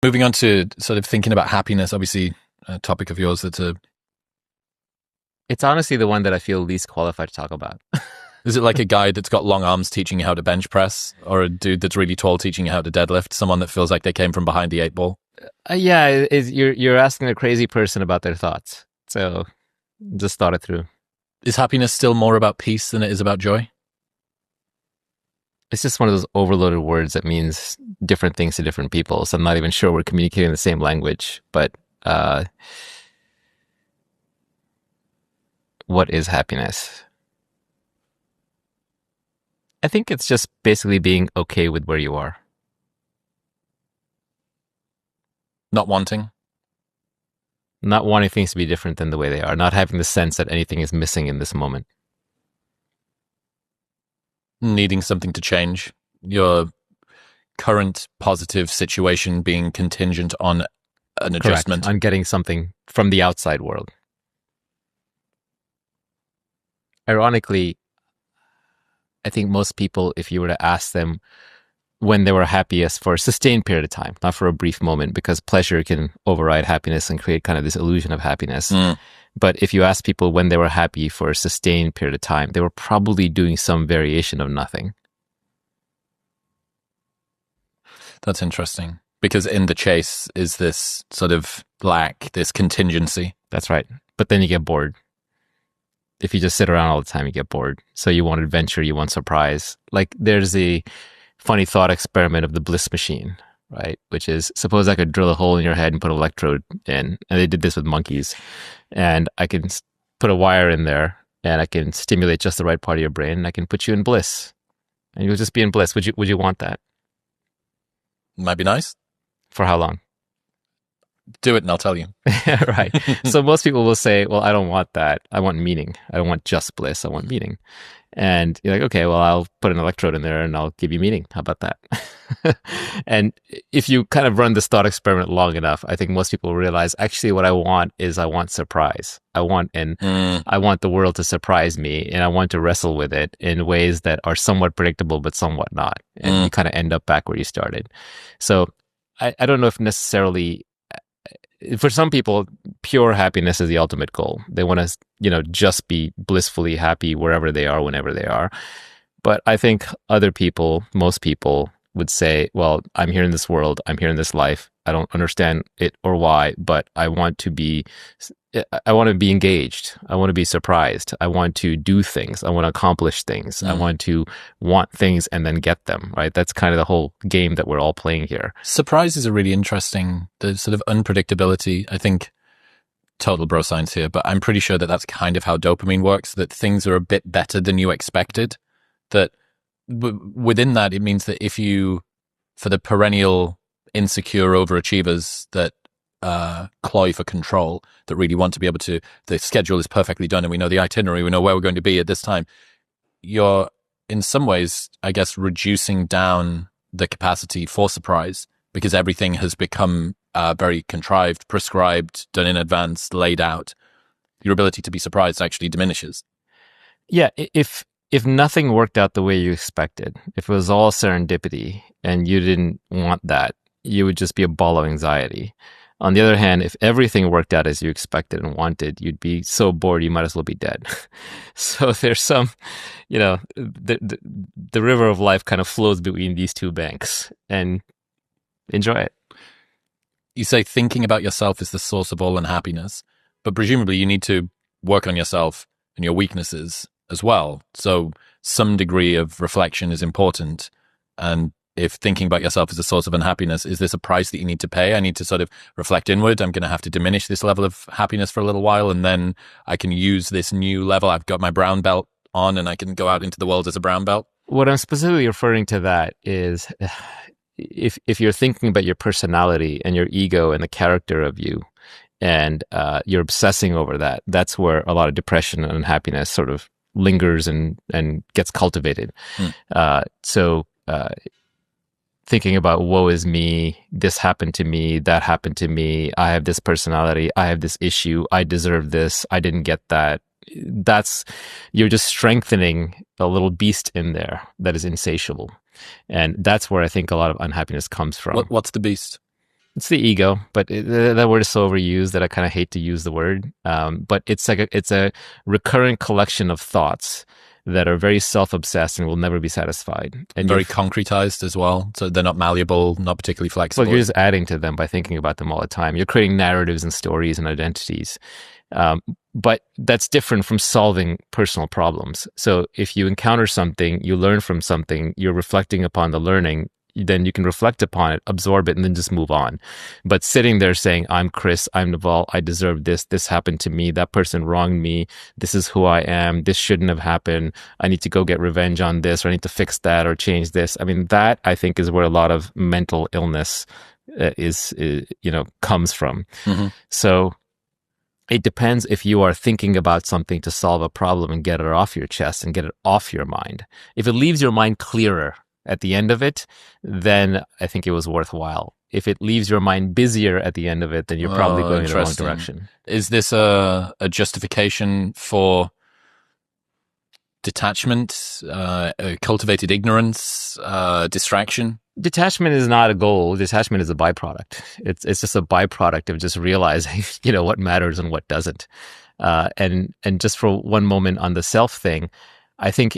Moving on to sort of thinking about happiness, obviously a topic of yours It's honestly the one that I feel least qualified to talk about. is it like a guy that's got long arms teaching you how to bench press, or a dude that's really tall teaching you how to deadlift, someone that feels like they came from behind the eight ball? You're asking a crazy person about their thoughts. So just thought it through. Is happiness still more about peace than it is about joy? It's just one of those overloaded words that means different things to different people. So I'm not even sure we're communicating the same language. But what is happiness? I think it's just basically being okay with where you are. Not wanting? Not wanting things to be different than the way they are. Not having the sense that anything is missing in this moment. Needing something to change, your current positive situation being contingent on an adjustment. Correct. On getting something from the outside world. Ironically, I think most people, if you were to ask them when they were happiest for a sustained period of time, not for a brief moment, because pleasure can override happiness and create kind of this illusion of happiness. But if you ask people when they were happy for a sustained period of time, they were probably doing some variation of nothing. That's interesting. Because in the chase is this sort of lack, this contingency. That's right. But then you get bored. If you just sit around all the time, you get bored. So you want adventure, you want surprise. Like there's a funny thought experiment of the bliss machine, right? Which is, suppose I could drill a hole in your head and put an electrode in. And they did this with monkeys. And I can put a wire in there and I can stimulate just the right part of your brain and I can put you in bliss. And you'll just be in bliss. Would you want that? Might be nice. For how long? Do it and I'll tell you. Right. So most people will say, well, I don't want that. I want meaning. I don't want just bliss. I want meaning. And you're like, okay, well, I'll put an electrode in there and I'll give you meaning. How about that? And if you kind of run this thought experiment long enough, I think most people realize actually what I want surprise. I want the world to surprise me and I want to wrestle with it in ways that are somewhat predictable, but somewhat not. And you kind of end up back where you started. So I don't know if necessarily, for some people, pure happiness is the ultimate goal. They want to, just be blissfully happy wherever they are, whenever they are. But I think other people, most people would say, well, I'm here in this world. I'm here in this life. I don't understand it or why, but I want to be engaged. I want to be surprised. I want to do things. I want to accomplish things. I want things and then get them, right? That's kind of the whole game that we're all playing here. Surprise is a really interesting, the sort of unpredictability. I think total bro science here, but I'm pretty sure that that's kind of how dopamine works, that things are a bit better than you expected. That within that, it means that if you, for the perennial insecure overachievers that cloy for control, that really want to be able to, the schedule is perfectly done and we know the itinerary, we know where we're going to be at this time, you're in some ways, I guess, reducing down the capacity for surprise because everything has become very contrived, prescribed, done in advance, laid out. Your ability to be surprised actually diminishes. Yeah, if nothing worked out the way you expected, if it was all serendipity and you didn't want that, you would just be a ball of anxiety. On the other hand, if everything worked out as you expected and wanted, you'd be so bored you might as well be dead. So there's some, the river of life kind of flows between these two banks, and enjoy it. You say thinking about yourself is the source of all unhappiness, but presumably you need to work on yourself and your weaknesses as well. So some degree of reflection is important. And if thinking about yourself is a source of unhappiness, is this a price that you need to pay? I need to sort of reflect inward. I'm going to have to diminish this level of happiness for a little while, and then I can use this new level. I've got my brown belt on and I can go out into the world as a brown belt. What I'm specifically referring to that is if you're thinking about your personality and your ego and the character of you, and you're obsessing over that, that's where a lot of depression and unhappiness sort of lingers and gets cultivated. So thinking about woe is me, this happened to me, that happened to me, I have this personality, I have this issue, I deserve this, I didn't get that. You're just strengthening a little beast in there that is insatiable. And that's where I think a lot of unhappiness comes from. What's the beast? It's the ego, but that word is so overused that I kind of hate to use the word. But it's like it's a recurrent collection of thoughts that are very self-obsessed and will never be satisfied. And Very concretized as well. So they're not malleable, not particularly flexible. Well, you're just adding to them by thinking about them all the time. You're creating narratives and stories and identities. But that's different from solving personal problems. So if you encounter something, you learn from something, you're reflecting upon the learning, then you can reflect upon it, absorb it, and then just move on. But sitting there saying, I'm Chris, I'm Naval, I deserve this happened to me, that person wronged me, this is who I am, this shouldn't have happened, I need to go get revenge on this, or I need to fix that or change this. I mean, that I think is where a lot of mental illness comes from. Mm-hmm. So it depends if you are thinking about something to solve a problem and get it off your chest and get it off your mind. If it leaves your mind clearer at the end of it, then I think it was worthwhile. If it leaves your mind busier at the end of it, then you're probably going in the wrong direction. Is this a justification for detachment, cultivated ignorance, distraction? Detachment is not a goal. Detachment is a byproduct. It's just a byproduct of just realizing, what matters and what doesn't. And just for one moment on the self thing, I think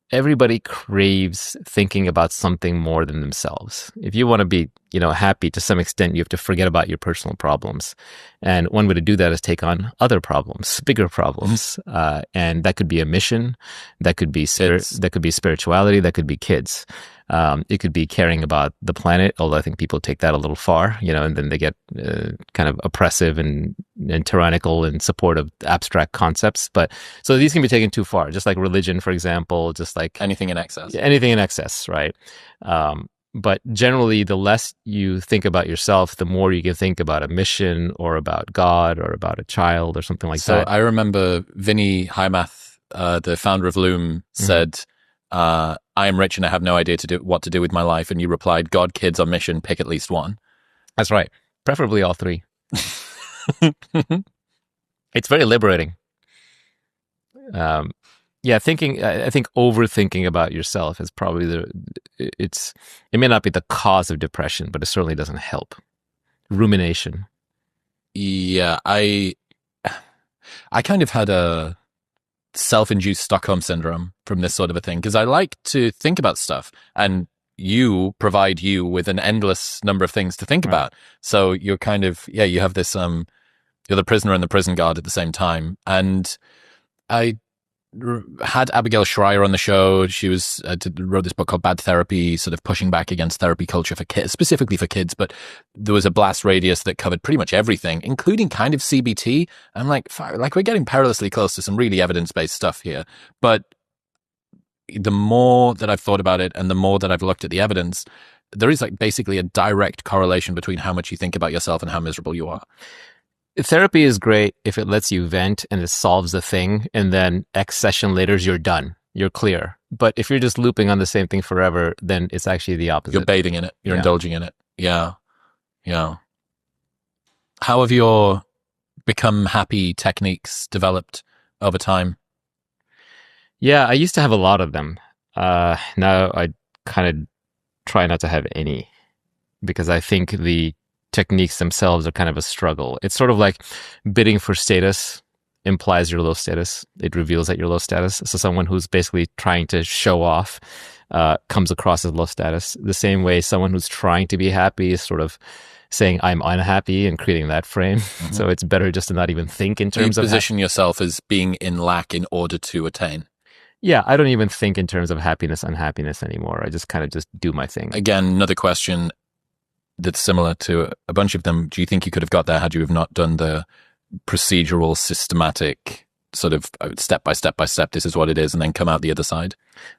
everybody craves thinking about something more than themselves. If you want to be, happy to some extent, you have to forget about your personal problems. And one way to do that is take on other problems, bigger problems. And that could be a mission. That could be that could be spirituality. That could be kids. It could be caring about the planet, although I think people take that a little far, and then they get kind of oppressive and tyrannical in support of abstract concepts. But so these can be taken too far, just like religion, for example, just like anything in excess. Anything in excess, right? But generally, the less you think about yourself, the more you can think about a mission or about God or about a child or something like that. So I remember Vinny Heimath, the founder of Loom, said, I am rich and I have no idea what to do with my life. And you replied, God, kids, on mission, pick at least one. That's right. Preferably all three. It's very liberating. I think overthinking about yourself is probably it may not be the cause of depression, but it certainly doesn't help. Rumination. Yeah, I kind of had a self-induced Stockholm syndrome from this sort of a thing, because I like to think about stuff, and you provide you with an endless number of things to think about. So you're kind of, you have this, you're the prisoner and the prison guard at the same time. And I had Abigail Schreier on the show. She wrote this book called Bad Therapy, sort of pushing back against therapy culture for kids, specifically for kids. But there was a blast radius that covered pretty much everything, including kind of CBT. I'm like, we're getting perilously close to some really evidence-based stuff here. But the more that I've thought about it and the more that I've looked at the evidence, there is like basically a direct correlation between how much you think about yourself and how miserable you are. Therapy is great if it lets you vent and it solves the thing, and then X session later, you're done. You're clear. But if you're just looping on the same thing forever, then it's actually the opposite. You're bathing in it. You're indulging in it. Yeah. Yeah. How have your become happy techniques developed over time? Yeah, I used to have a lot of them. Now I kind of try not to have any, because I think the techniques themselves are kind of a struggle. It's sort of like bidding for status implies your low status. It reveals that you're low status. So someone who's basically trying to show off comes across as low status. The same way someone who's trying to be happy is sort of saying I'm unhappy and creating that frame. Mm-hmm. So it's better just to not even think in terms of position yourself as being in lack in order to attain. Yeah, I don't even think in terms of happiness, unhappiness anymore. I just kind of just do my thing. Again, another question that's similar to a bunch of them. Do you think you could have got there had you have not done the procedural, systematic sort of step by step, this is what it is, and then come out the other side?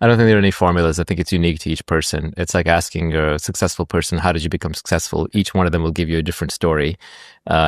I don't think there are any formulas. I think it's unique to each person. It's like asking a successful person, how did you become successful? Each one of them will give you a different story.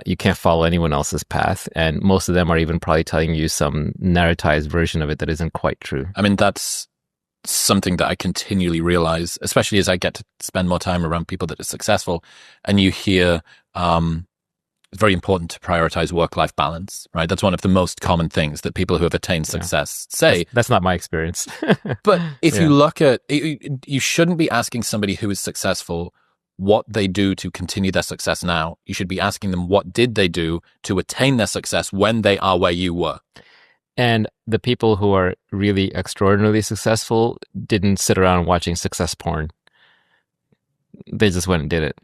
You can't follow anyone else's path. And most of them are even probably telling you some narratized version of it that isn't quite true. I mean, that's something that I continually realize, especially as I get to spend more time around people that are successful, and you hear it's very important to prioritize work-life balance, right? That's one of the most common things that people who have attained success say. That's not my experience. But if you look at it, you shouldn't be asking somebody who is successful what they do to continue their success now. You should be asking them, what did they do to attain their success when they are where you were? And the people who are really extraordinarily successful didn't sit around watching success porn. They just went and did it.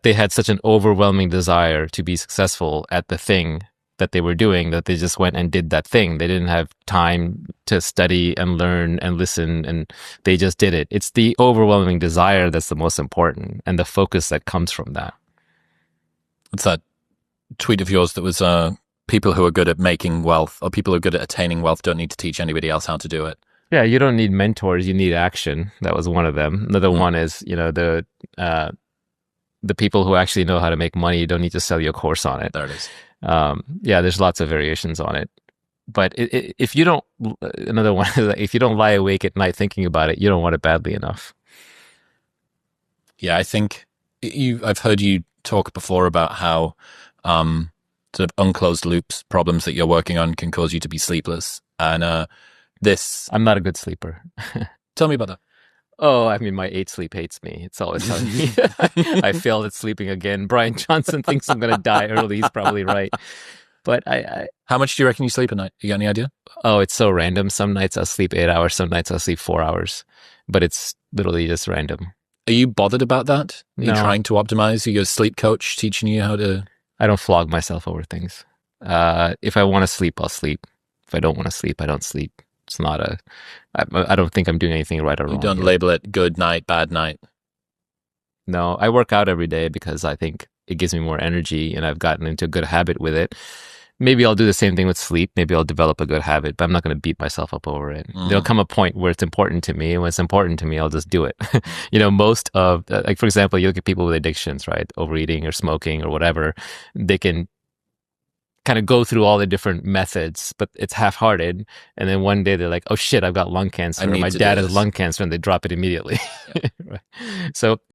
They had such an overwhelming desire to be successful at the thing that they were doing that they just went and did that thing. They didn't have time to study and learn and listen, and they just did it. It's the overwhelming desire that's the most important, and the focus that comes from that. What's that tweet of yours that was people who are good at making wealth or people who are good at attaining wealth don't need to teach anybody else how to do it? Yeah, you don't need mentors, you need action. That was one of them. Another one is, the people who actually know how to make money don't need to sell you a course on it. There it is. Yeah, there's lots of variations on it. But if you don't, another one is if you don't lie awake at night thinking about it, you don't want it badly enough. Yeah, I think I've heard you talk before about how sort of unclosed loops problems that you're working on can cause you to be sleepless. And I'm not a good sleeper. Tell me about that. Oh, I mean, my 8 sleep hates me. It's always telling me I failed at sleeping again. Brian Johnson thinks I'm going to die early. He's probably right. But how much do you reckon you sleep a night? You got any idea? Oh, it's so random. Some nights I'll sleep 8 hours. Some nights I'll sleep 4 hours. But it's literally just random. Are you bothered about that? Are you No. trying to optimize? Are you a sleep coach teaching you how to? I don't flog myself over things. If I want to sleep, I'll sleep. If I don't want to sleep, I don't sleep. It's not I don't think I'm doing anything right or wrong. You don't label it good night, bad night. No, I work out every day because I think it gives me more energy and I've gotten into a good habit with it. Maybe I'll do the same thing with sleep. Maybe I'll develop a good habit, but I'm not going to beat myself up over it. There'll come a point where it's important to me. And when it's important to me, I'll just do it. Most of, like, for example, you look at people with addictions, right? Overeating or smoking or whatever. They can kind of go through all the different methods, but it's half-hearted. And then one day they're like, oh shit, I've got lung cancer. Or my dad has lung cancer, and they drop it immediately. Yeah. Right. So